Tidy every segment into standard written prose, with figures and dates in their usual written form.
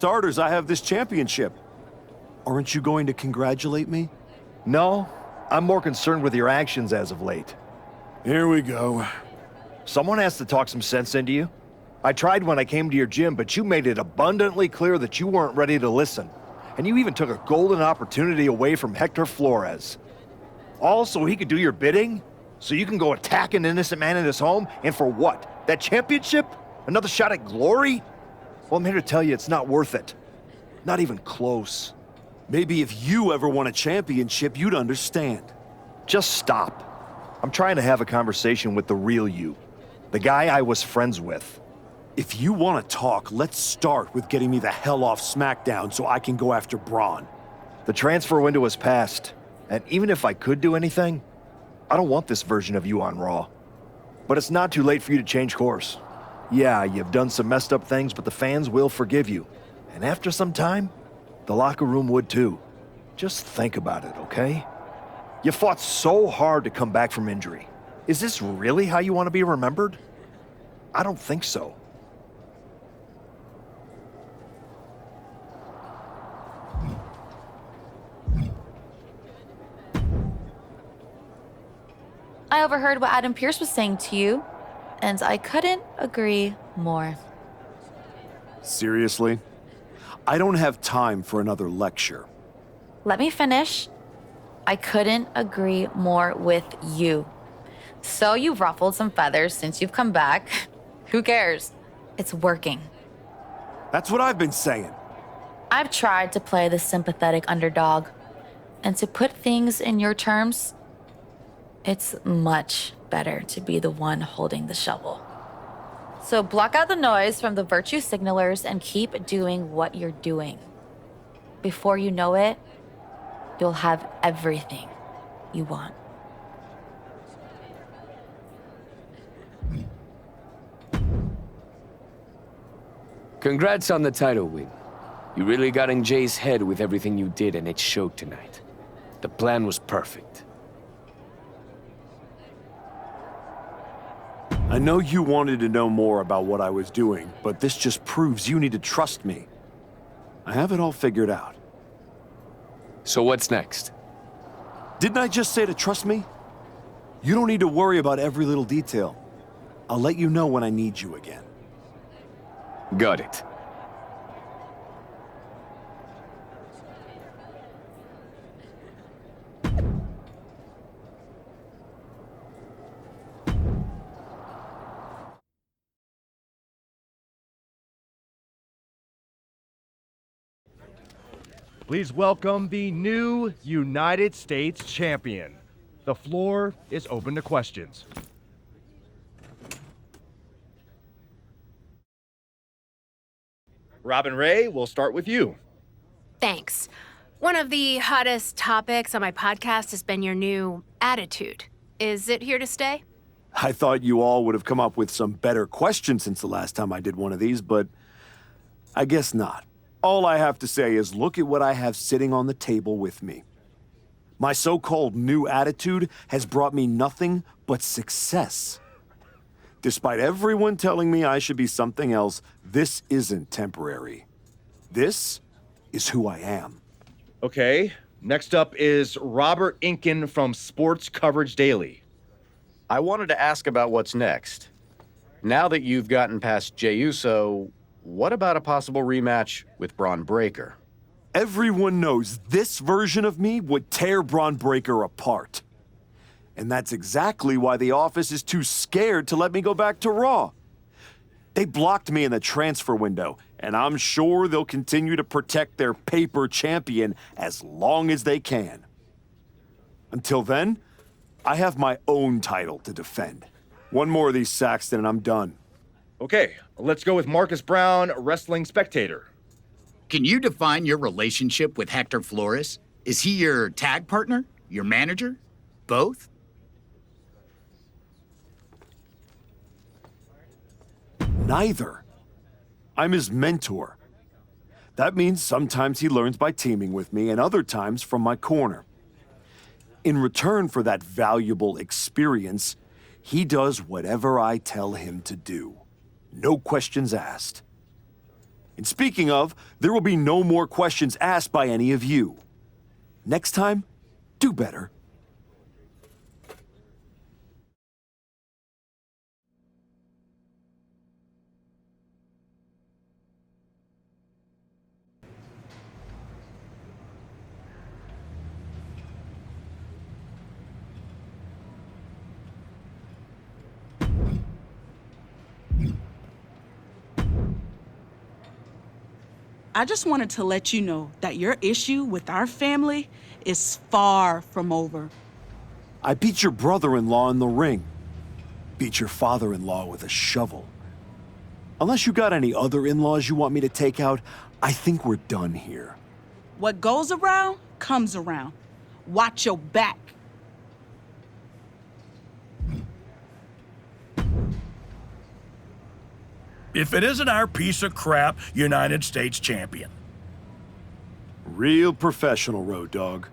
starters, I have this championship. Aren't you going to congratulate me? No, I'm more concerned with your actions as of late. Here we go. Someone has to talk some sense into you. I tried when I came to your gym, but you made it abundantly clear that you weren't ready to listen. And you even took a golden opportunity away from Hector Flores. All so he could do your bidding? So you can go attack an innocent man in his home? And for what? That championship? Another shot at glory? Well, I'm here to tell you it's not worth it. Not even close. Maybe if you ever won a championship, you'd understand. Just stop. I'm trying to have a conversation with the real you. The guy I was friends with. If you want to talk, let's start with getting me the hell off SmackDown so I can go after Braun. The transfer window has passed, and even if I could do anything, I don't want this version of you on Raw. But it's not too late for you to change course. Yeah, you've done some messed up things, but the fans will forgive you. And after some time, the locker room would too. Just think about it, okay? You fought so hard to come back from injury. Is this really how you want to be remembered? I don't think so. I overheard what Adam Pearce was saying to you, and I couldn't agree more. Seriously? I don't have time for another lecture. Let me finish. I couldn't agree more with you. So you've ruffled some feathers since you've come back. Who cares? It's working. That's what I've been saying. I've tried to play the sympathetic underdog, and to put things in your terms, it's much better to be the one holding the shovel. So block out the noise from the virtue signalers and keep doing what you're doing. Before you know it, you'll have everything you want. Congrats on the title win. You really got in Jay's head with everything you did, and it showed tonight. The plan was perfect. I know you wanted to know more about what I was doing, but this just proves you need to trust me. I have it all figured out. So what's next? Didn't I just say to trust me? You don't need to worry about every little detail. I'll let you know when I need you again. Got it. Please welcome the new United States Champion. The floor is open to questions. Robin Ray, we'll start with you. Thanks. One of the hottest topics on my podcast has been your new attitude. Is it here to stay? I thought you all would have come up with some better questions since the last time I did one of these, but I guess not. All I have to say is look at what I have sitting on the table with me. My so-called new attitude has brought me nothing but success. Despite everyone telling me I should be something else, this isn't temporary. This is who I am. Okay, next up is Robert Inkin from Sports Coverage Daily. I wanted to ask about what's next. Now that you've gotten past Jey Uso, what about a possible rematch with Braun Breaker? Everyone knows this version of me would tear Braun Breaker apart. And that's exactly why the office is too scared to let me go back to Raw. They blocked me in the transfer window, and I'm sure they'll continue to protect their paper champion as long as they can. Until then, I have my own title to defend. One more of these, Saxton, and I'm done. Okay, let's go with Marcus Brown, Wrestling Spectator. Can you define your relationship with Hector Flores? Is he your tag partner? Your manager? Both? Neither. I'm his mentor. That means sometimes he learns by teaming with me and other times from my corner. In return for that valuable experience, he does whatever I tell him to do. No questions asked. And speaking of, there will be no more questions asked by any of you. Next time, do better. I just wanted to let you know that your issue with our family is far from over. I beat your brother-in-law in the ring. Beat your father-in-law with a shovel. Unless you got any other in-laws you want me to take out, I think we're done here. What goes around comes around. Watch your back. If it isn't our piece of crap United States champion. Real professional, Road Dogg.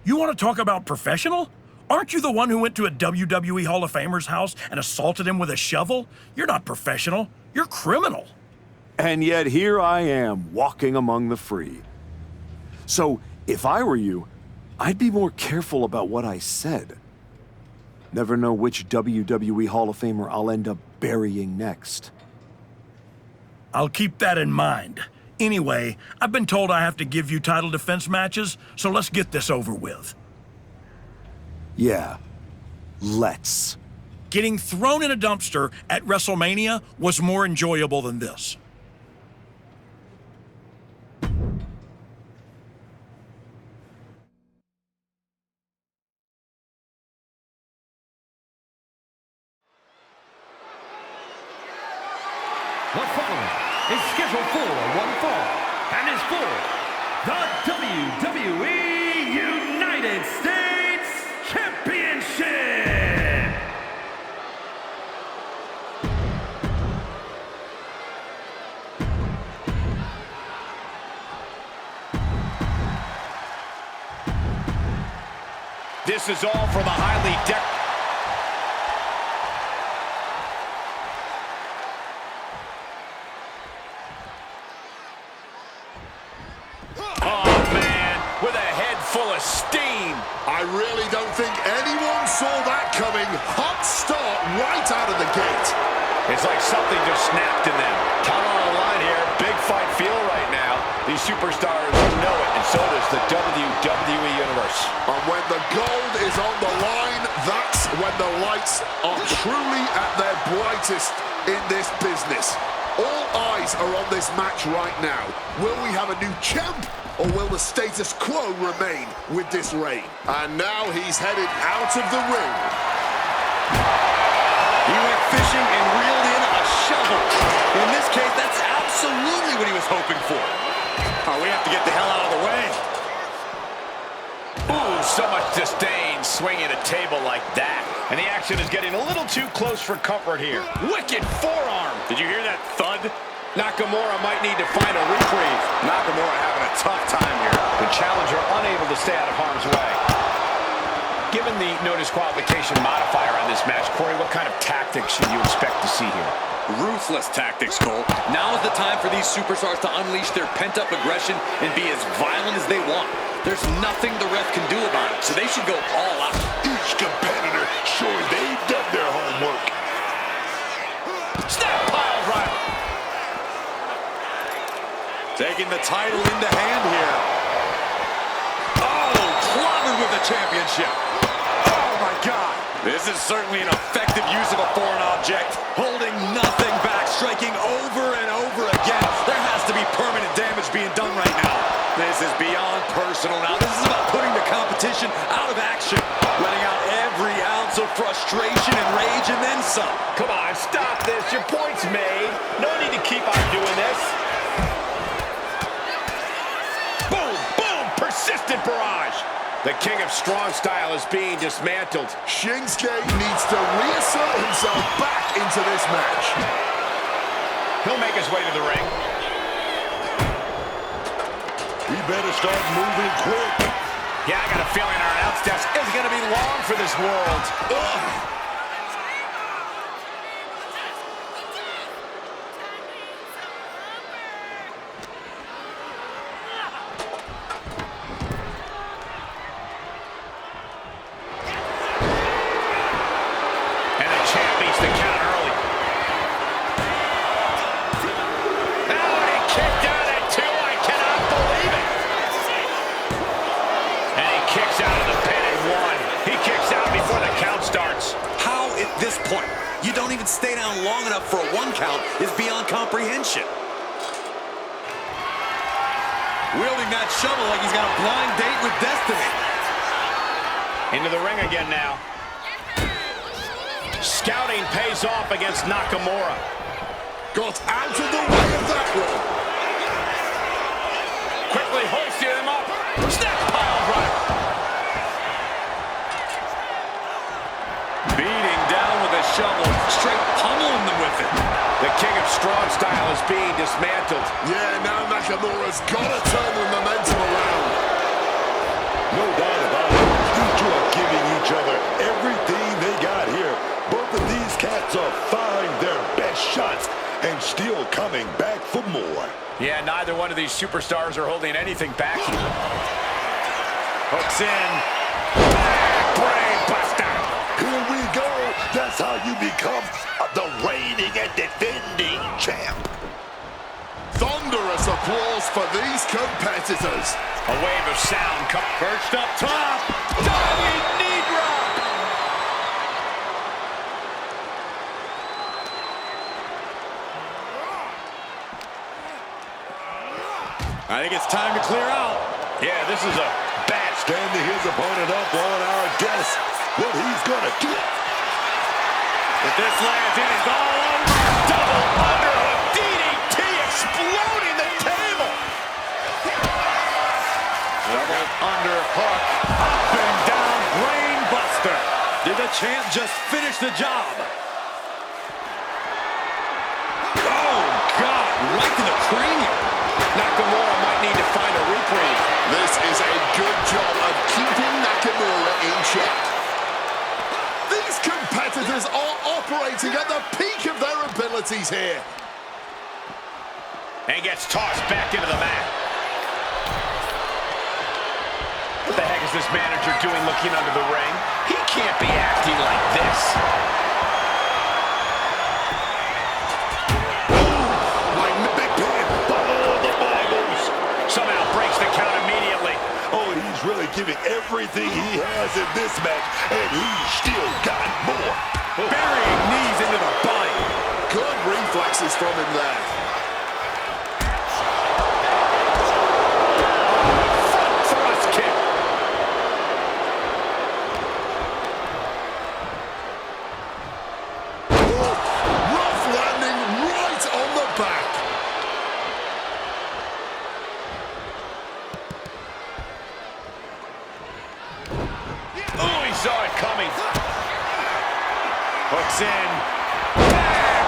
You want to talk about professional? Aren't you the one who went to a WWE Hall of Famer's house and assaulted him with a shovel? You're not professional. You're criminal. And yet here I am, walking among the free. So, if I were you, I'd be more careful about what I said. Never know which WWE Hall of Famer I'll end up burying next. I'll keep that in mind. Anyway, I've been told I have to give you title defense matches, so let's get this over with. Yeah, let's. Getting thrown in a dumpster at WrestleMania was more enjoyable than this. The following is scheduled for one fall and is for the WWE United States Championship. This is all for the highly decorated. Steam. I really don't think anyone saw that coming. Hot start right out of the gate. It's like something just snapped in them. Title on the line here. Big fight feel right now. These superstars know it, and so does the WWE Universe. And when the gold is on the line, that's when the lights are truly at their brightest in this business. All eyes are on this match right now. Will we have a new champ? Or will the status quo remain with this reign? And now he's headed out of the ring. He went fishing and reeled in a shovel. In this case, that's absolutely what he was hoping for. Oh, we have to get the hell out of the way. Ooh, so much disdain swinging a table like that. And the action is getting a little too close for comfort here. Wicked forearm. Did you hear that thud? Nakamura might need to find a reprieve. Nakamura having a tough time here. The challenger unable to stay out of harm's way. Given the no disqualification modifier on this match, Corey, what kind of tactics should you expect to see here? Ruthless tactics, Cole. Now is the time for these superstars to unleash their pent-up aggression and be as violent as they want. There's nothing the ref can do about it, so they should go all out. Each competitor showing they've done their homework. Snap pile driver. Taking the title into hand here. Oh, clobbered with the championship. Oh, my God. This is certainly an effective use of a foreign object. Holding nothing back, striking over and over again. There has to be permanent damage being done right now. This is beyond personal now. This is about putting the competition out of action. Letting out every ounce of frustration and rage and then some. Come on, stop this. Your point's made. No need to keep on doing this. Boom, boom, persistent barrage. The king of strong style is being dismantled. Shinsuke needs to reassert himself back into this match. He'll make his way to the ring. We better start moving quick. Yeah, I got a feeling our announce desk isn't going to be long for this world. Ugh. stay down long enough for a 1 count is beyond comprehension. Wielding that shovel like he's got a blind date with destiny. Into the ring again now. Scouting pays off against Nakamura. Got out of the way of that one. Quickly hoisted him up. Snap pile driver. Beating down with a shovel, straight pummeling them with it. The King of Strong Style is being dismantled. Yeah, now Nakamura's got to turn the momentum around. No doubt about it. These two are giving each other everything they got here. Both of these cats are firing their best shots and still coming back for more. Yeah, neither one of these superstars are holding anything back here. Hooks in. Brain buster. Here we go. That's how you become the reigning and defending champ. Thunderous applause for these competitors. A wave of sound perched up top. Diving knee drop. I think it's time to clear out. Yeah, this is a bad Standing his opponent up on our guess what he's gonna do. If this lands, it is all over. Double underhook DDT exploding the table. Double underhook. Up and down brain buster. Did the champ just finish the job? Oh, God, right to the cranium. Nakamura might need to find a reprieve. This is a good job of keeping Nakamura in check. These competitors are operating at the peak of their abilities here. And gets tossed back into the mat. What the heck is this manager doing looking under the ring? He can't be acting like this. Somehow breaks the count immediately. Oh, he's really giving everything he has in this match, and he's still got more. Burying knees into the body. Good reflexes from him there. Front thrust kick. Rough landing right on the back. Oh, he saw it coming. Hooks in.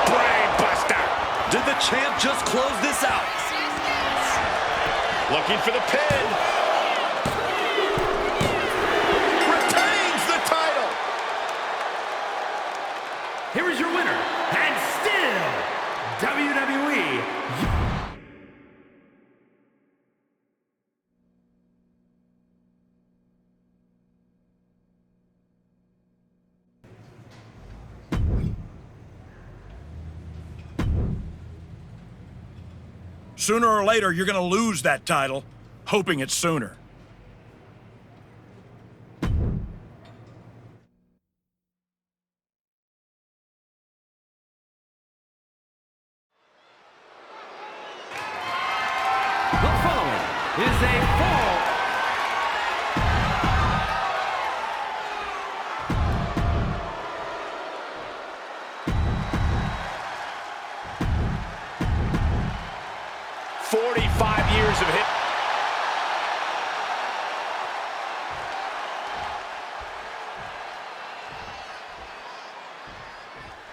Brain buster. Did the champ just close this out? Looking for the pin. Retains the title. Here is your winner, and still WWE. Sooner or later, you're going to lose that title, hoping it's sooner. The following is a fall. Years of hit.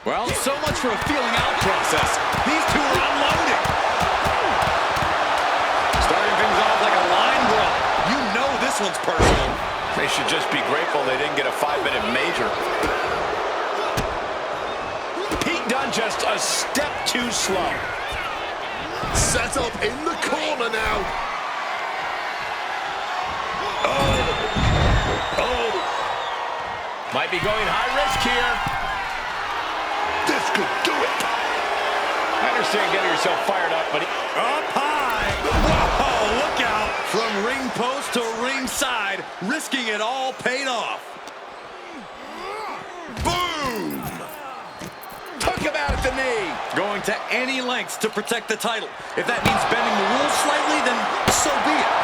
Well, so much for a feeling out process. These two are unloading. Starting things off like a line brawl. You know this one's personal. They should just be grateful they didn't get a 5-minute major. Pete Dunne just a step too slow. Set up in the corner now. Oh! Might be going high risk here. This could do it. I understand getting yourself fired up, but Up high. Whoa, look out. From ring post to ringside, risking it all paid off. Boom! took the knee. Going to any lengths to protect the title. If that means bending the rules slightly, then so be it.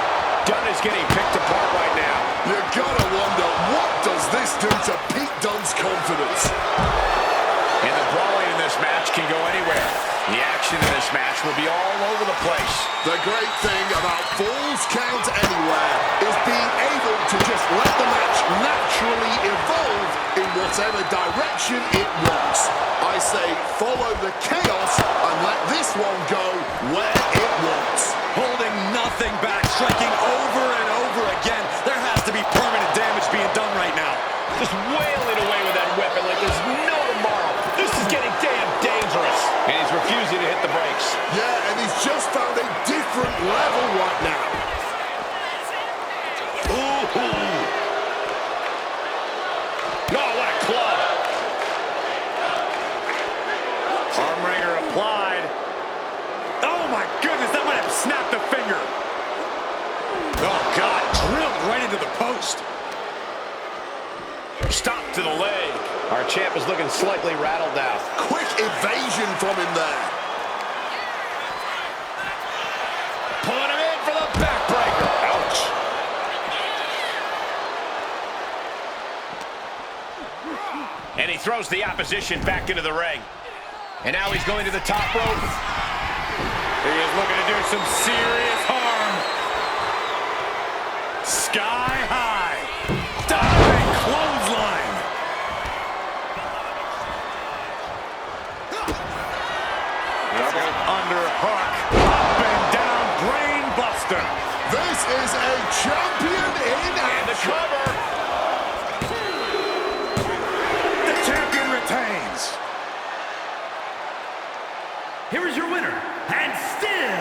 Dunn is getting picked apart right now. You gotta wonder, what does this do to Pete Dunne's confidence? And the brawling in this match can go anywhere. The action in this match will be all over the place. The great thing about Falls Count Anywhere is being able to just let the match naturally evolve in whatever direction it wants. I say follow the chaos and let this one go where it wants. Holding nothing back, striking over and over again. There has to be permanent damage being done right now. Just wailing away with that weapon like there's no tomorrow. This is getting damn dangerous. And he's refusing to hit the brakes. Yeah, and he's just found a different level right now. Ooh. Oh, what a club. Armringer applied. Oh, my goodness, that might have snapped a finger. Oh, God, drilled right into the post. Stop to the leg. Our champ is looking slightly rattled now. Quick evasion from him there. Pulling him in for the backbreaker. Ouch. And he throws the opposition back into the ring. And now he's going to the top rope. He is looking to do some serious harm. Sky high. Diving clothesline. Double underhook. Up and down brain buster. This is a champion in action. And the cover. The champion retains. Here is your winner, and still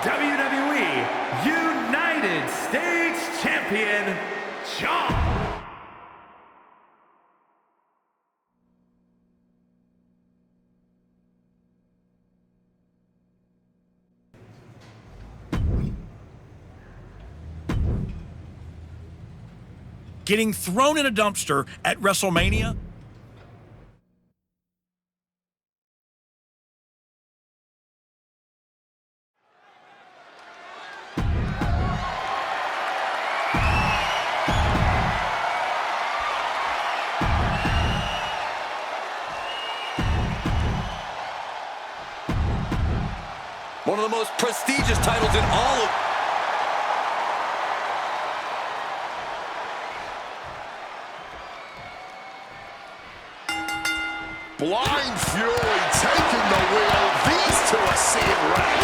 WWE United States Champion, John. Getting thrown in a dumpster at WrestleMania? One of the most prestigious titles in all of... Blind Fury taking the wheel. These two are seeing red.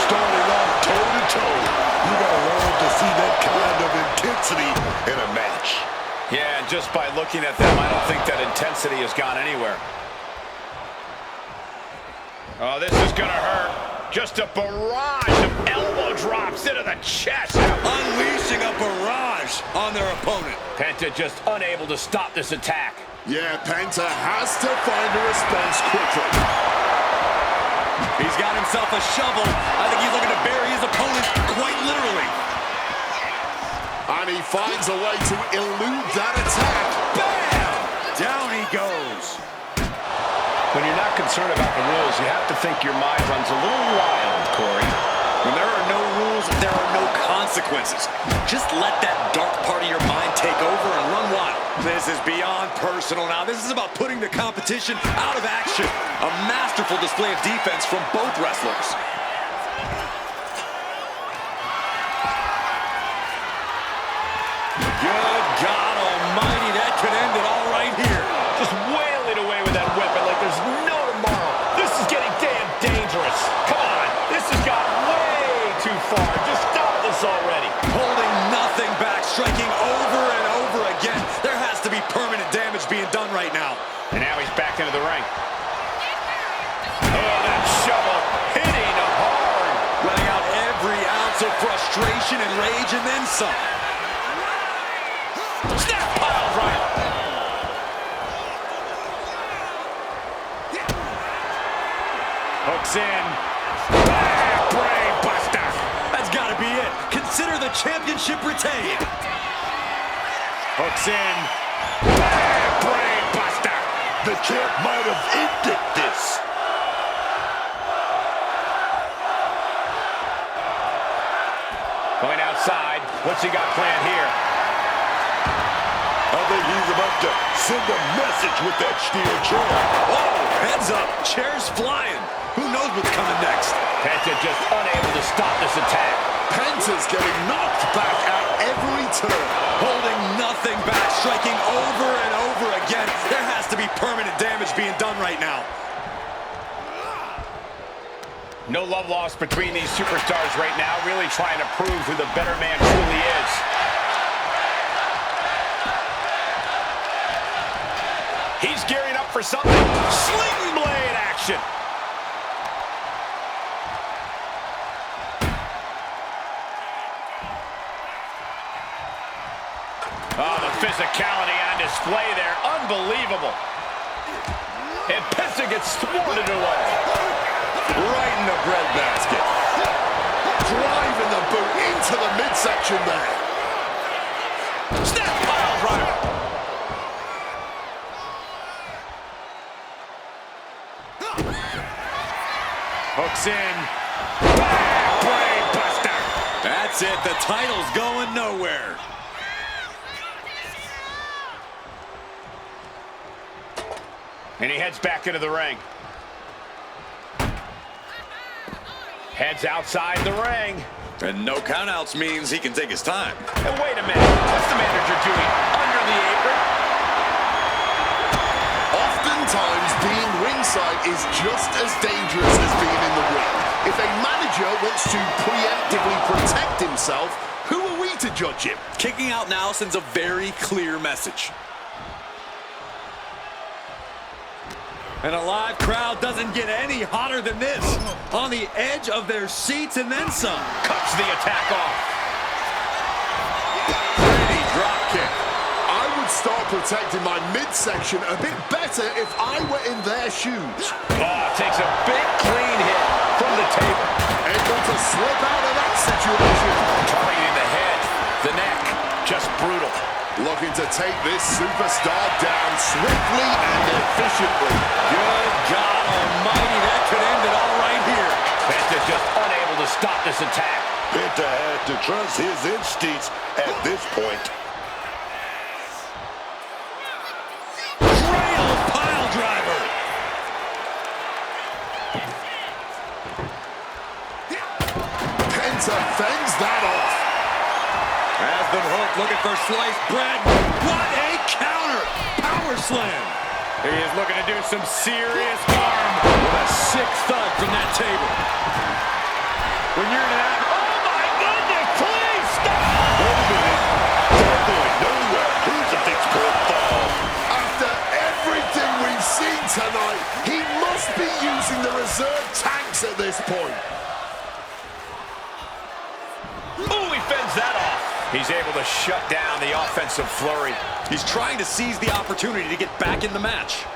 Starting off toe-to-toe. You gotta love to see that kind of intensity in a match. Yeah, and just by looking at them, I don't think that intensity has gone anywhere. Oh, this is gonna hurt. Just a barrage of elbow drops into the chest. Unleashing a barrage on their opponent. Penta just unable to stop this attack. Yeah, Penta has to find a response quickly. He's got himself a shovel. I think he's looking to bury his opponent quite literally. And he finds a way to elude that attack. Bam! Down he goes. When you're not concerned about the rules, you have to think your mind runs a little wild, Corey. When there are no rules, there are no consequences. Just let that dark part of your mind take over and run wild. This is beyond personal now. This is about putting the competition out of action. A masterful display of defense from both wrestlers. Good God almighty, that could end it all right here. Just wailing away with that weapon like there's no tomorrow. This is getting damn dangerous. Come on, this has got way too far. Just stop this already. Holding nothing back, striking over and over again. There has to be permanent damage being done right now. And now he's back into the ring. Oh, that shovel hitting him hard. Letting out every ounce of frustration and rage and then some. Snap pile driver. Hooks in. Brain buster. That's got to be it. Consider the championship retained. Hooks in. Brain buster. the champ might have ended this. Going outside. What's he got planned here? I think he's about to send a message with that steel chair. Oh, heads up. Chair's flying. Who knows what's coming next? Penta just unable to stop this attack. Penta's getting knocked back at every turn. Holding nothing back, striking over and over again. There has to be permanent damage being done right now. No love lost between these superstars right now, really trying to prove who the better man truly is. He's gearing up for something. Sling blade action. Oh, the physicality on display there. Unbelievable. And Penta gets thwarted away. Right in the breadbasket. Driving the boot into the midsection there. Snap pile driver. Hooks in. Backbreak buster. That's it. The title's going nowhere. And he heads back into the ring. Heads outside the ring. And no countouts means he can take his time. And wait a minute. What's the manager doing under the apron? Oftentimes, being ringside is just as dangerous as being in the ring. If a manager wants to preemptively protect himself, who are we to judge him? Kicking out now sends a very clear message. And a live crowd doesn't get any hotter than this. On the edge of their seats and then some. Cuts the attack off. Pretty drop kick. I would start protecting my midsection a bit better if I were in their shoes. Oh, takes a big clean hit from the table. Able to slip out of that situation. Targeting the head, the neck, just brutal. Looking to take this superstar down swiftly and efficiently. Good God almighty, that could end it all right here. Penta just unable to stop this attack. Penta had to trust his instincts at this point. Trail pile driver. Penta fends that off. Has been hooked, looking for sliced bread. What a counter! Power slam. He is looking to do some serious harm. With a sick thud from that table. When you're in that, oh my goodness, please stop! Wait a minute. They're going nowhere. Crucifix could fall. After everything we've seen tonight, he must be using the reserve tanks at this point. Oh, he fends that off. He's able to shut down the offensive flurry. He's trying to seize the opportunity to get back in the match.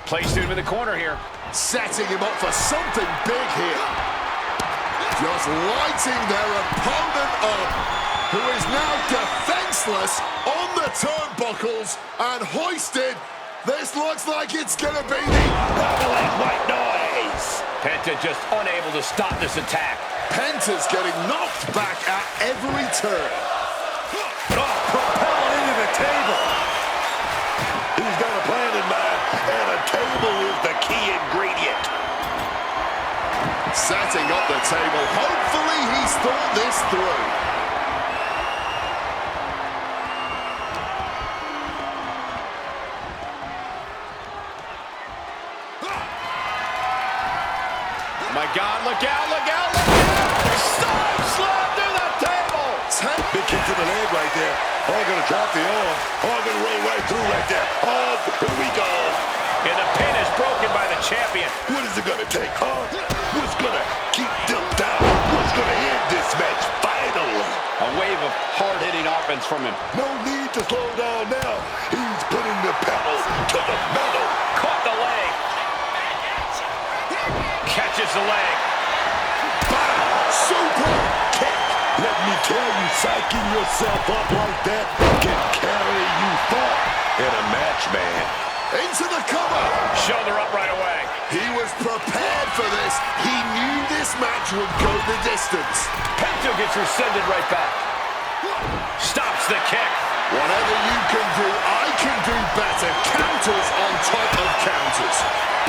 Placed him in the corner here. Setting him up for something big here. Just lighting their opponent up, who is now defenseless on the turnbuckles and hoisted. This looks like it's gonna be the Rattling white noise. Penta just unable to stop this attack. Penta's getting knocked back at every turn. Oh, propelled into the table. He's got a plan in mind, and a table is the key ingredient. Setting up the table. Hopefully he's thought this through. My God, look out, look out, look out! Side slam through the table! Big kick to the leg right there. Oh, gonna drop the arm. Oh, gonna roll right through right there. Oh, here we go. And the pin is broken by the champion. What is it gonna take, huh? What's gonna keep them down? What's gonna end this match finally? A wave of hard-hitting offense from him. No need to slow down now. He's putting the pedal to the metal. Caught the leg. Catches the leg. Super kick. Let me tell you Psyching yourself up like that can carry you far in a match, man. Into the cover. Shoulder up right away. He was prepared for this. He knew this match would go the distance. Pento gets rescinded right back. Stops the kick. Whatever you can do, I can do better. Counters on top of counters.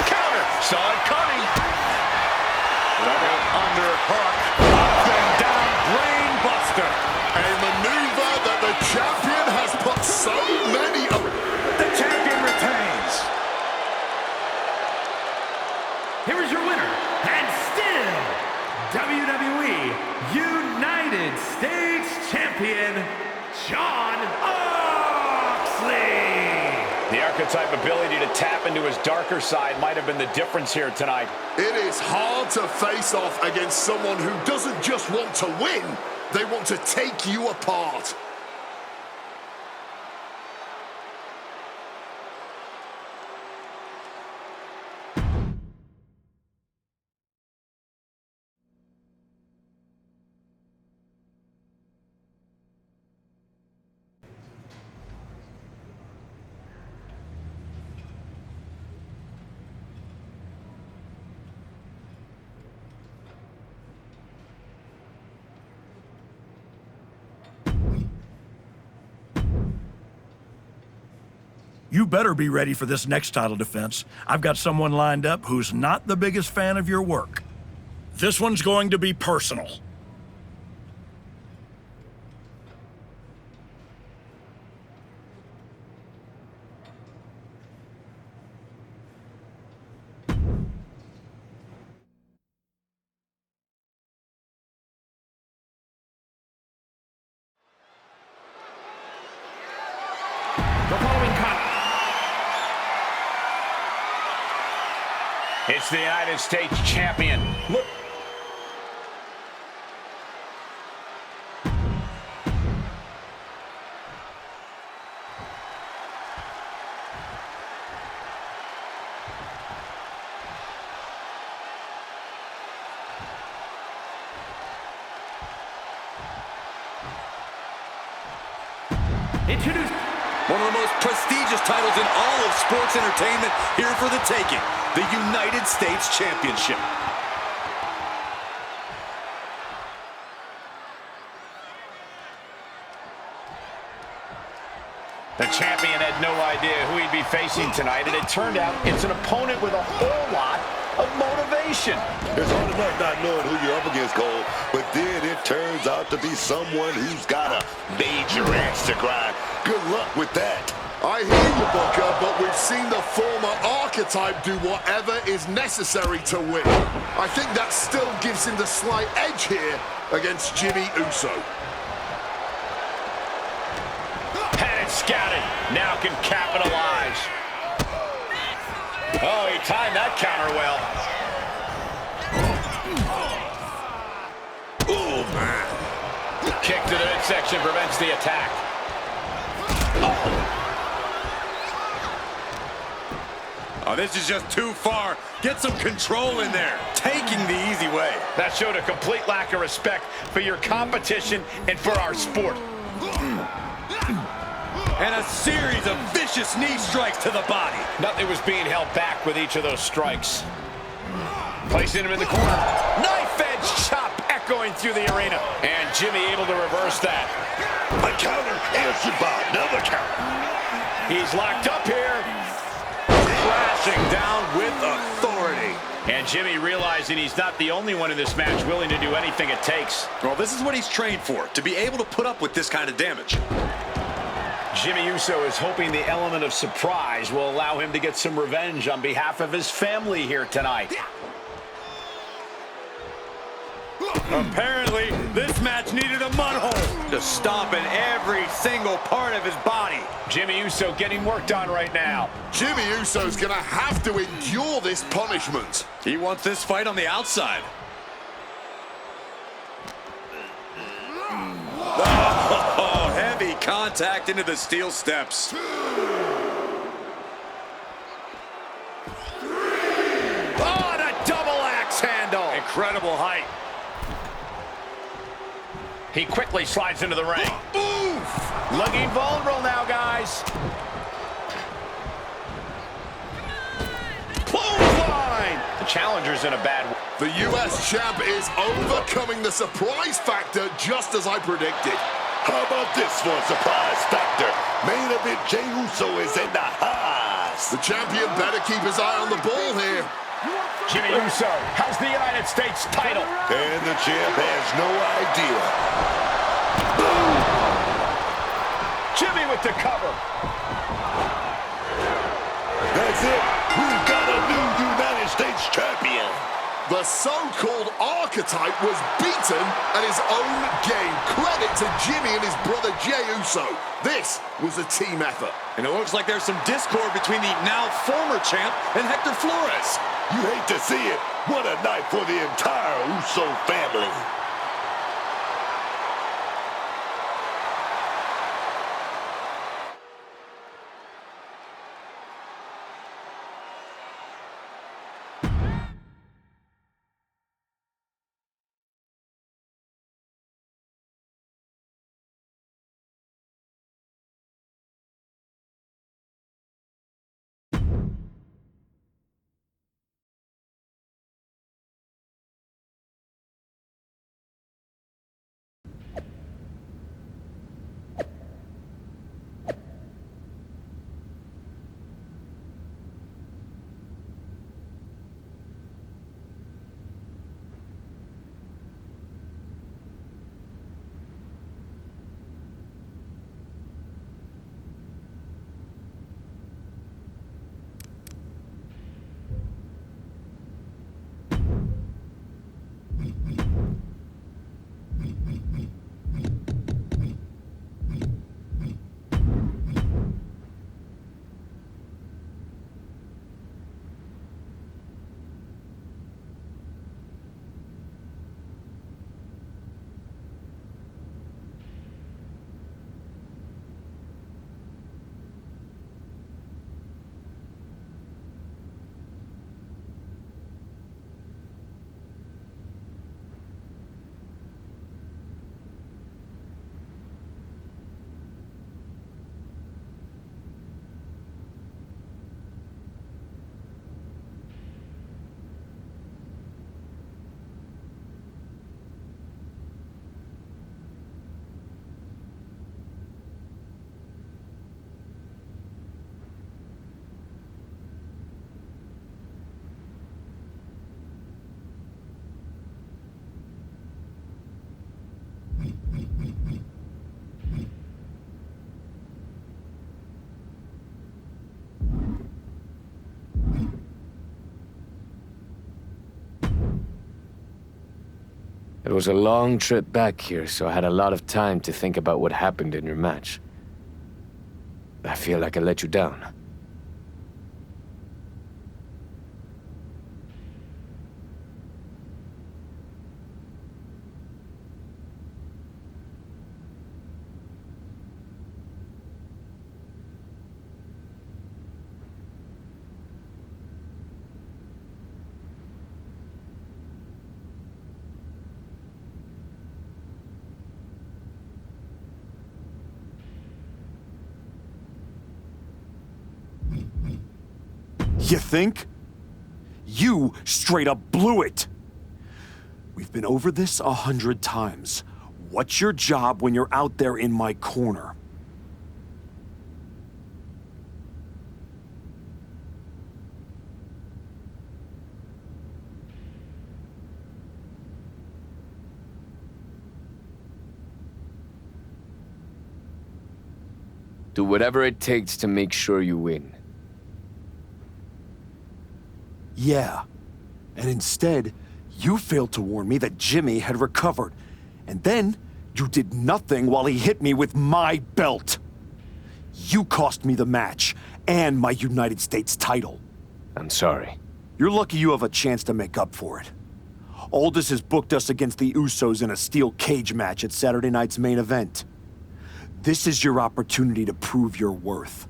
Counter. Saw it coming. Double underhook. Up and down. Brain buster. A maneuver that the champion has put so many of. The champion retains. Here is your winner, and still WWE United States Champion, Jon Moxley. The archetype ability to tap into his darker side might have been the difference here tonight. It is hard to face off against someone who doesn't just want to win, they want to take you apart. You better be ready for this next title defense. I've got someone lined up who's not the biggest fan of your work. This one's going to be personal. The following cut. It's the United States Champion. Look. Introduce. One of the most prestigious titles in all of sports entertainment, here for the taking, the United States Championship. The champion had no idea who he'd be facing tonight, and it turned out it's an opponent with a whole lot of motivation. It's hard enough not knowing who you're up against, Cole, but then it turns out to be someone who's got a major axe to grind. Good luck with that. I hear you, Booker, but we've seen the former archetype do whatever is necessary to win. I think that still gives him the slight edge here against Jimmy Uso. Had it scouted, now can capitalize. Oh, he timed that counter well. Oh, man. Kick to the midsection prevents the attack. Oh, this is just too far. Get some control in there. Taking the easy way. That showed a complete lack of respect for your competition and for our sport. And a series of vicious knee strikes to the body. Nothing was being held back with each of those strikes. Placing him in the corner. Knife edge chop echoing through the arena. And Jimmy able to reverse that. A counter answered by another counter. He's locked up here. Crashing down with authority. And Jimmy realizing he's not the only one in this match willing to do anything it takes. Well, this is what he's trained for, to be able to put up with this kind of damage. Jimmy Uso is hoping the element of surprise will allow him to get some revenge on behalf of his family here tonight. Apparently, this match needed a mud hole to stomp in every single part of his body. Jimmy Uso getting worked on right now. Jimmy Uso's gonna have to endure this punishment. He wants this fight on the outside. Oh, heavy contact into the steel steps. Oh, and a double axe handle. Incredible height. He quickly slides into the ring. Oof! Looking vulnerable now, guys. Clothesline! The challenger's in a bad way. The US champ is overcoming the surprise factor just as I predicted. How about this for a surprise factor? Main event Jey Uso is in the house. The champion better keep his eye on the ball here. Jimmy Uso has the United States title. And the champ has no idea. Boom! Jimmy with the cover. That's it. We've got a new United States champion. The so-called archetype was beaten at his own game. Credit to Jimmy and his brother Jey Uso. This was a team effort. And it looks like there's some discord between the now former champ and Hector Flores. You hate to see it. What a night for the entire Uso family. It was a long trip back here, so I had a lot of time to think about what happened in your match. I feel like I let you down. You think? You straight up blew it! We've been over this 100 times. What's your job when you're out there in my corner? Do whatever it takes to make sure you win. Yeah. And instead, you failed to warn me that Jimmy had recovered. And then, you did nothing while he hit me with my belt. You cost me the match, and my United States title. I'm sorry. You're lucky you have a chance to make up for it. Aldous has booked us against the Usos in a steel cage match at Saturday night's main event. This is your opportunity to prove your worth.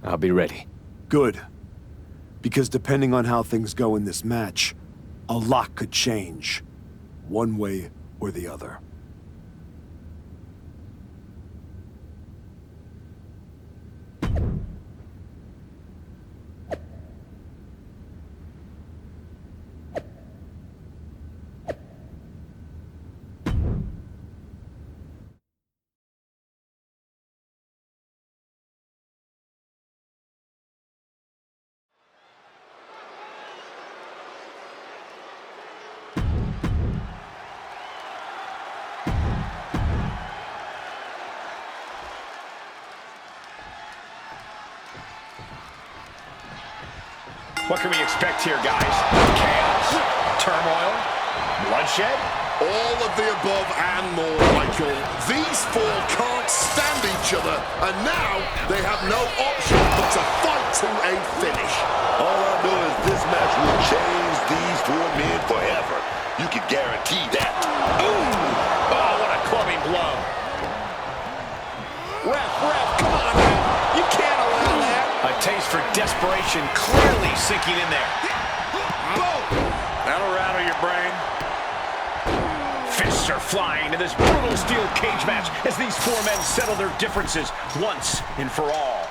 I'll be ready. Good. Because depending on how things go in this match, a lot could change. one way or the other. What can we expect here, guys? Chaos? Turmoil? Bloodshed? All of the above and more, Michael. These four can't stand each other, and now they have no option but to fight to a finish. All I know is this match will change these four men forever. You can guarantee that. Ooh! Oh, what a clubbing blow. Ref, come on, ref. You can't allow that. A taste for desperation clearly sinking in there. Boom! That'll rattle your brain. Fists are flying in this brutal steel cage match as these four men settle their differences once and for all.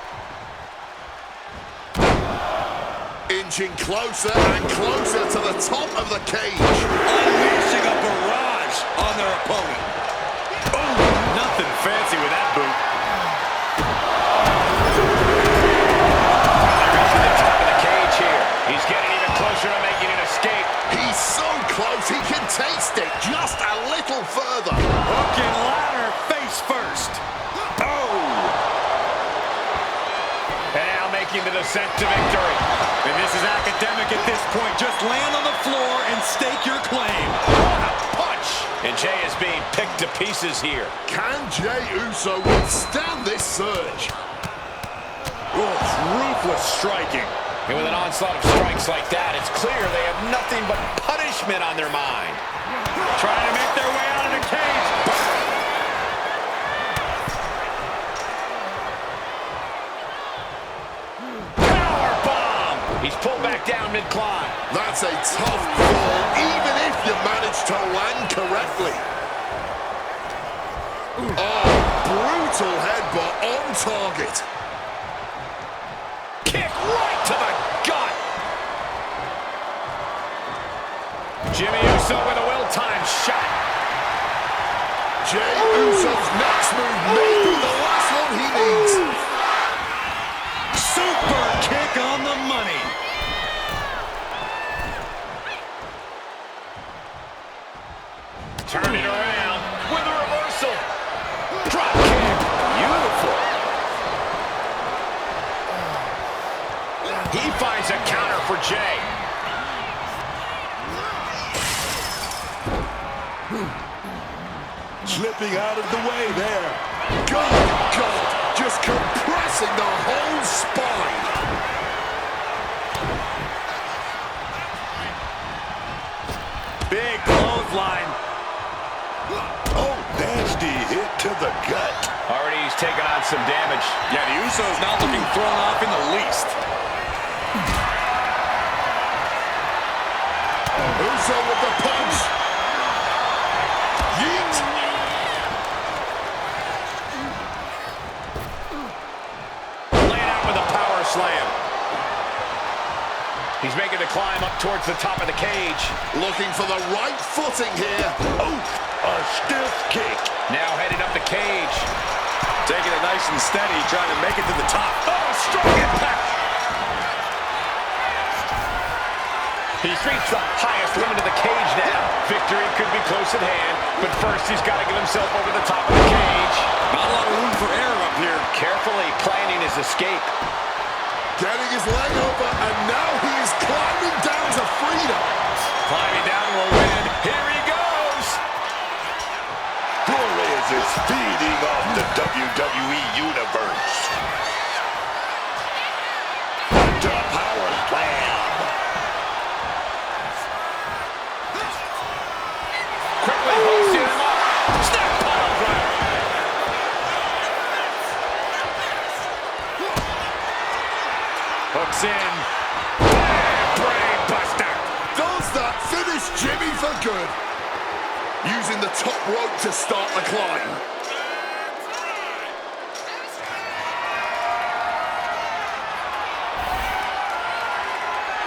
Inching closer and closer to the top of the cage. Unleashing a barrage on their opponent. Boom! Nothing fancy with that boot. He's getting even closer to making an escape. He's so close, he can taste it just a little further. Hook and ladder, face first. Oh! And now making the descent to victory. And this is academic at this point. Just land on the floor and stake your claim. What a punch! And Jay is being picked to pieces here. Can Jey Uso withstand this surge? Oh, ruthless striking. And with an onslaught of strikes like that, it's clear they have nothing but punishment on their mind. Trying to make their way out of the cage. Powerbomb! He's pulled back down mid-climb. That's a tough fall, even if you manage to land correctly. Oh, brutal headbutt on target. Kick right to the gut. Jimmy Uso with a well-timed shot. Jey Uso's next move may be the last one he needs. Super kick on the money. Turn it around with a reversal. Drop kick. Beautiful. He finds a counter for Jey. Slipping out of the way there. God, just compressing the whole spine. Big clothesline. Oh, nasty hit to the gut. Already he's taken on some damage. Yeah, the Usos not looking thrown off in the least. Uso with the punch. Yeet. Laying out with a power slam. He's making the climb up towards the top of the cage. Looking for the right footing here. Oh, a stiff kick. Now heading up the cage. Taking it nice and steady, trying to make it to the top. Oh, strong impact. He's reached the highest limit of the cage now. Victory could be close at hand, but first he's got to get himself over the top of the cage. Not a lot of room for error up here. Carefully planning his escape. Getting his leg over, and now he is climbing down to freedom. Climbing down will win. Here he goes. Flores is feeding off the WWE Universe. The power slam. Quickly hooks him up. Snap pile driver. Hooks in. Brain buster. Does that finish Jimmy for good? using the top rope to start the climb.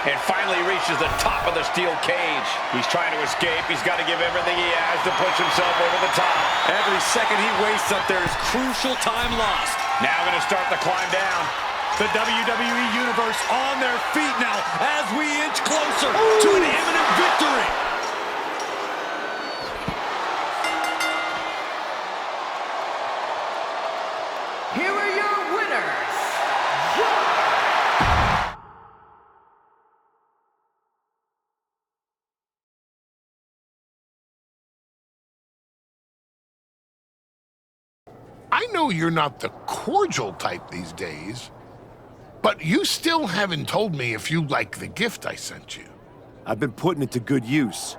And finally reaches the top of the steel cage. He's trying to escape. He's got to give everything he has to push himself over the top. Every second he wastes up there is crucial time lost. Now going to start the climb down. The WWE Universe on their feet now as we inch closer to an imminent victory. Here are your winners. I know you're not the cordial type these days, but you still haven't told me if you like the gift I sent you. I've been putting it to good use.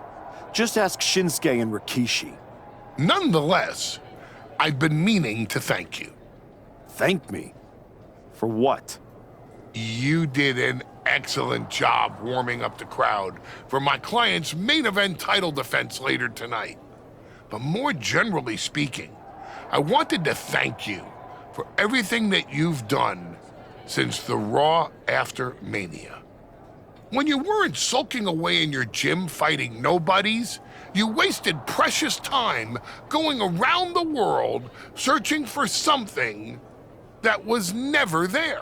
Just ask Shinsuke and Rikishi. Nonetheless, I've been meaning to thank you. Thank me? For what? You did an excellent job warming up the crowd for my client's main event title defense later tonight. But more generally speaking, I wanted to thank you for everything that you've done since the Raw after Mania. When you weren't sulking away in your gym fighting nobodies, you wasted precious time going around the world searching for something that was never there.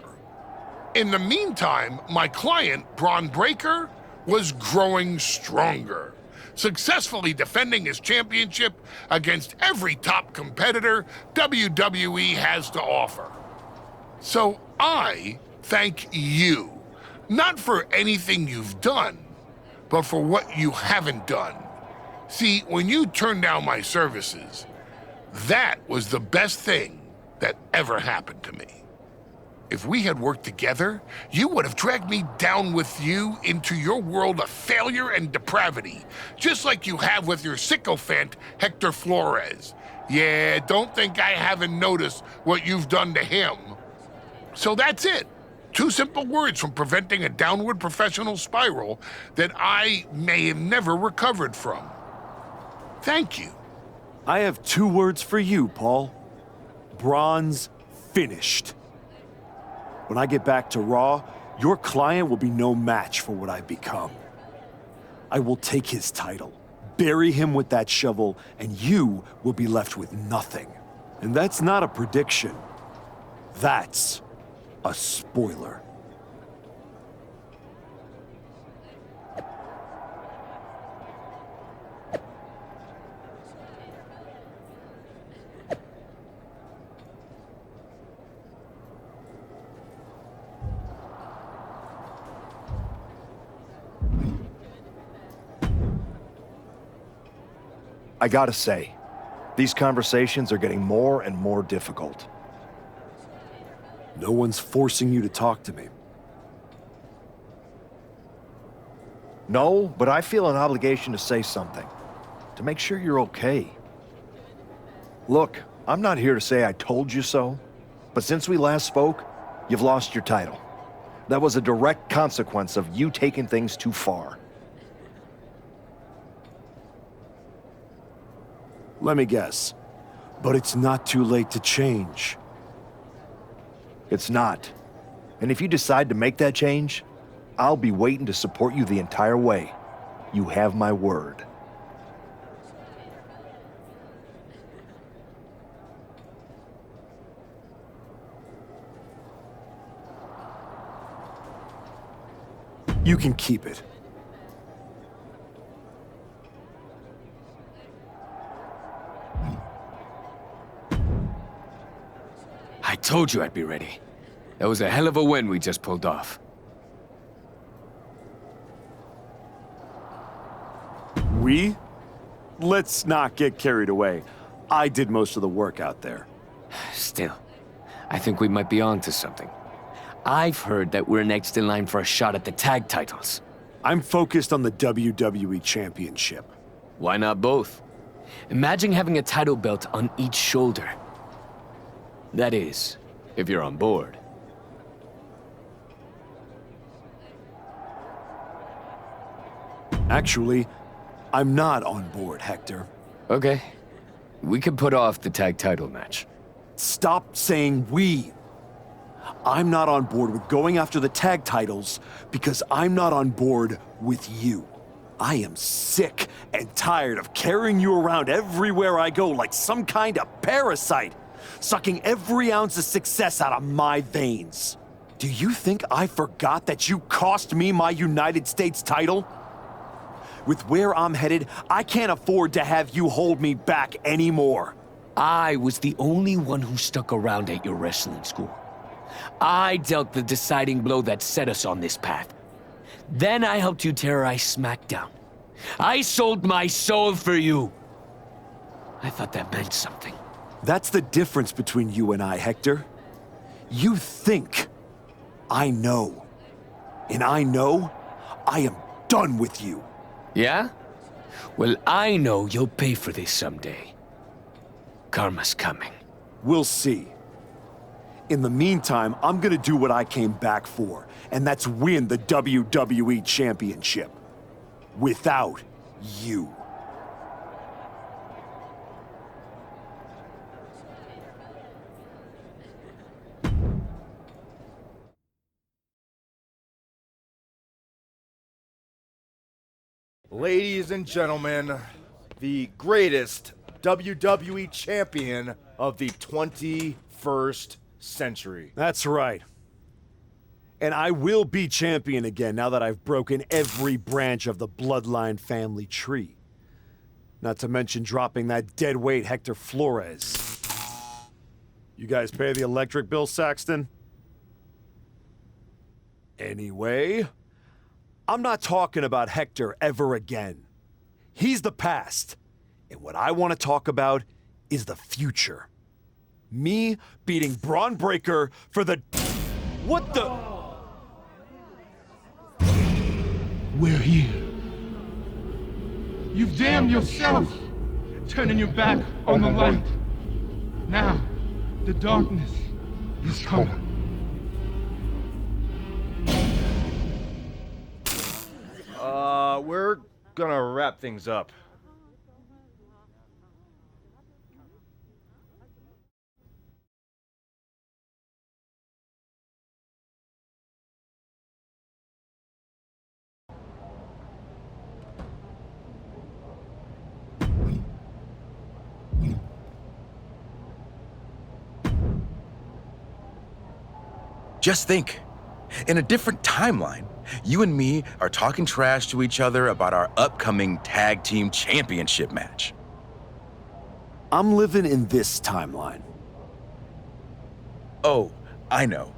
In the meantime, my client, Braun Breaker, was growing stronger, successfully defending his championship against every top competitor WWE has to offer. So I thank you, not for anything you've done, but for what you haven't done. See, when you turned down my services, that was the best thing that ever happened to me. If we had worked together, you would have dragged me down with you into your world of failure and depravity, just like you have with your sycophant, Hector Flores. Yeah, don't think I haven't noticed what you've done to him. So that's it. 2 simple words from preventing a downward professional spiral that I may have never recovered from. Thank you. I have 2 words for you, Paul. Braun's finished. When I get back to Raw, your client will be no match for what I've become. I will take his title, bury him with that shovel, and you will be left with nothing. And that's not a prediction. That's a spoiler. I gotta say, these conversations are getting more and more difficult. No one's forcing you to talk to me. No, but I feel an obligation to say something, to make sure you're okay. Look, I'm not here to say I told you so, but since we last spoke, you've lost your title. That was a direct consequence of you taking things too far. Let me guess, but it's not too late to change. It's not. And if you decide to make that change, I'll be waiting to support you the entire way. You have my word. You can keep it. I told you I'd be ready. That was a hell of a win we just pulled off. We? Let's not get carried away. I did most of the work out there. Still, I think we might be onto something. I've heard that we're next in line for a shot at the tag titles. I'm focused on the WWE Championship. Why not both? Imagine having a title belt on each shoulder. That is, if you're on board. Actually, I'm not on board, Hector. Okay. We can put off the tag title match. Stop saying we. I'm not on board with going after the tag titles because I'm not on board with you. I am sick and tired of carrying you around everywhere I go like some kind of parasite, sucking every ounce of success out of my veins. Do you think I forgot that you cost me my United States title? With where I'm headed, I can't afford to have you hold me back anymore. I was the only one who stuck around at your wrestling school. I dealt the deciding blow that set us on this path. Then I helped you terrorize SmackDown. I sold my soul for you. I thought that meant something. That's the difference between you and I, Hector. You think I know. And I know I am done with you. Yeah? Well, I know you'll pay for this someday. Karma's coming. We'll see. In the meantime, I'm gonna do what I came back for, and that's win the WWE Championship. Without you. Ladies and gentlemen, the greatest WWE champion of the 21st century. That's right. And I will be champion again now that I've broken every branch of the Bloodline family tree. Not to mention dropping that deadweight Hector Flores. You guys pay the electric bill, Saxton? Anyway, I'm not talking about Hector ever again. He's the past. And what I want to talk about is the future. Me beating Braun Breaker for the... What the... We're here. You've damned yourself, turning your back on the light. Now, the darkness is coming. We're gonna wrap things up. Just think, in a different timeline, you and me are talking trash to each other about our upcoming tag team championship match. I'm living in this timeline. Oh, I know.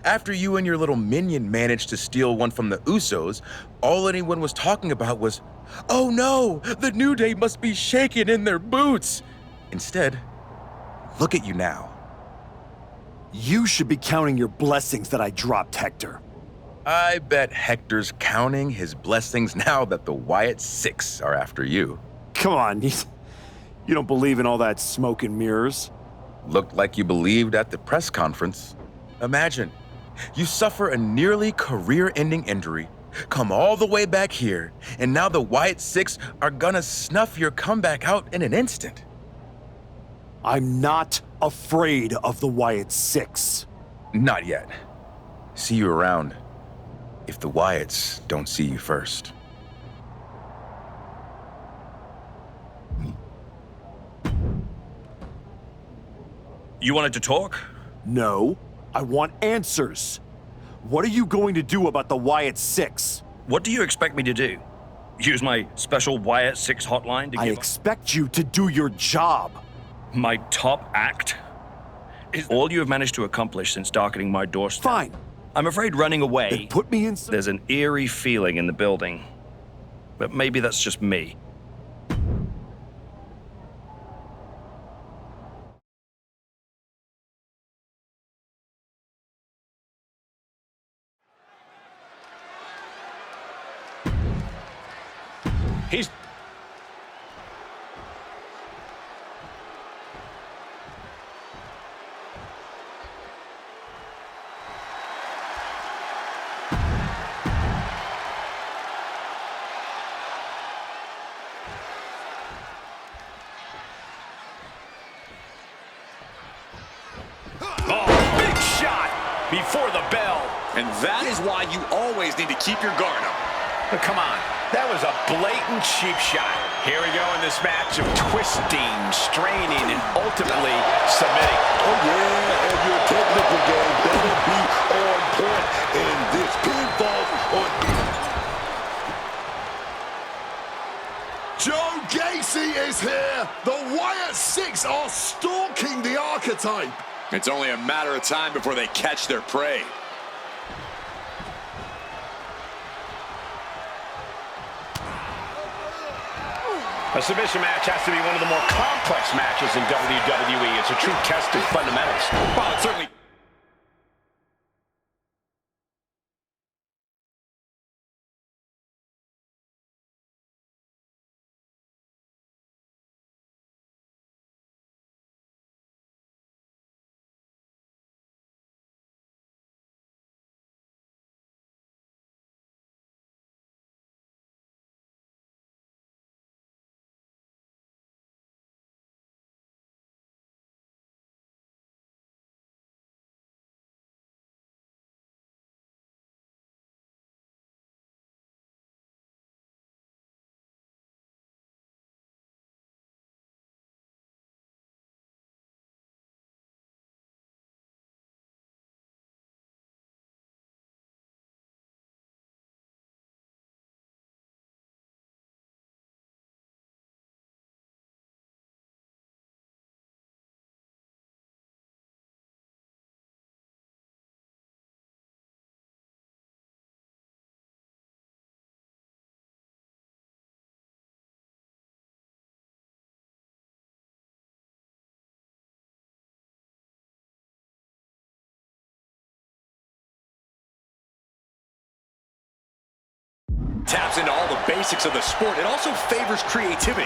After you and your little minion managed to steal one from the Usos, all anyone was talking about was, oh no, the New Day must be shaking in their boots. Instead, look at you now. You should be counting your blessings that I dropped, Hector. I bet Hector's counting his blessings now that the Wyatt Six are after you. Come on, you don't believe in all that smoke and mirrors. Looked like you believed at the press conference. Imagine, you suffer a nearly career-ending injury, come all the way back here, and now the Wyatt Six are gonna snuff your comeback out in an instant. I'm not afraid of the Wyatt Six. Not yet. See you around. If the Wyatts don't see you first. You wanted to talk? No, I want answers. What are you going to do about the Wyatt Six? What do you expect me to do? Use my special Wyatt Six hotline to I give... expect you to do your job. My top act? Is all you have managed to accomplish since darkening my doorstep. Fine. I'm afraid running away... Then put me in... There's an eerie feeling in the building. But maybe that's just me. He's... And that is why you always need to keep your guard up. But come on, that was a blatant cheap shot. Here we go in this match of twisting, straining, and ultimately submitting. Oh yeah, and your technical game better be on point. And this pinfall on... Joe Gacy is here. The Wyatt Six are stalking the archetype. It's only a matter of time before they catch their prey. A submission match has to be one of the more complex matches in WWE. It's a true test of fundamentals. Well, it certainly... Taps into all the basics of the sport. It also favors creativity.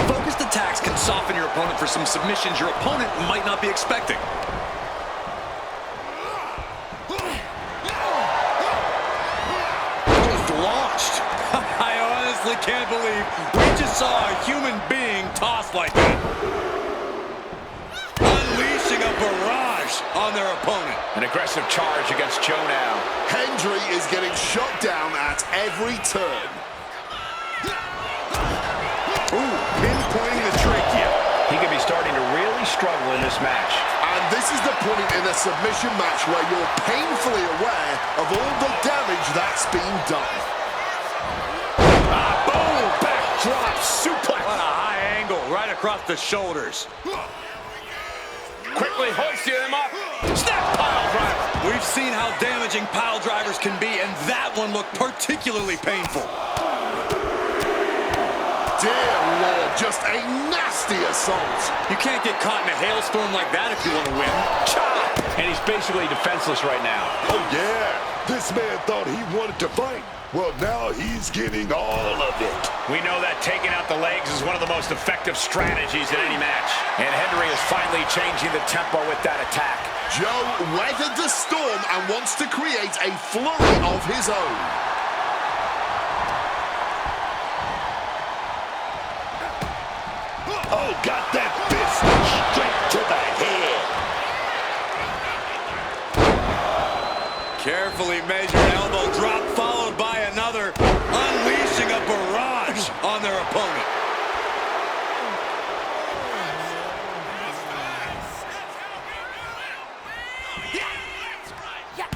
Focused attacks can soften your opponent for some submissions your opponent might not be expecting. Just launched. I honestly can't believe we just saw a human being tossed like that. Unleashing a barrage on their opponent. An aggressive charge against Joe now. Hendry is getting shot down at every turn. Ooh, pinpointing the trachea. He could be starting to really struggle in this match. And this is the point in a submission match where you're painfully aware of all the damage that's been done. Boom! Backdrop suplex. What a high angle right across the shoulders. Quickly hoisting him up. Snap pile driver. We've seen how damaging pile drivers can be, and that one looked particularly painful. Dear Lord, just a nasty assault. You can't get caught in a hailstorm like that if you want to win. Chop! And he's basically defenseless right now. Oh yeah, this man thought he wanted to fight. Well, now he's getting all of it. We know that taking out the legs is one of the most effective strategies in any match. And Hendry is finally changing the tempo with that attack. Joe weathered the storm and wants to create a flurry of his own. Oh, got that fist straight to the head. Carefully measured elbow drop followed by another, unleashing a barrage on their opponent.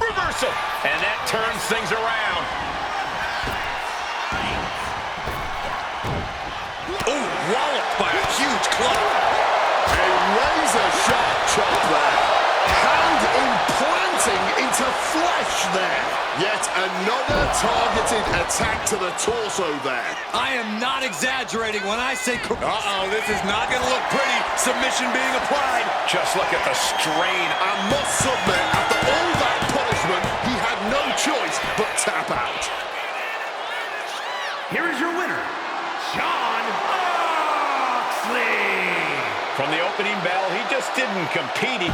Reversal. And that turns things around. Ooh, walloped by a huge club. A razor-sharp chop there. Hand implanting into flesh there. Yet another targeted attack to the torso there. I am not exaggerating when I say... Uh-oh, this is not going to look pretty. Submission being applied. Just look at the strain. I must submit, after all that punishment, he had no choice but tap out. Here is your winner, Jon Moxley. From the opening bell, he just didn't compete.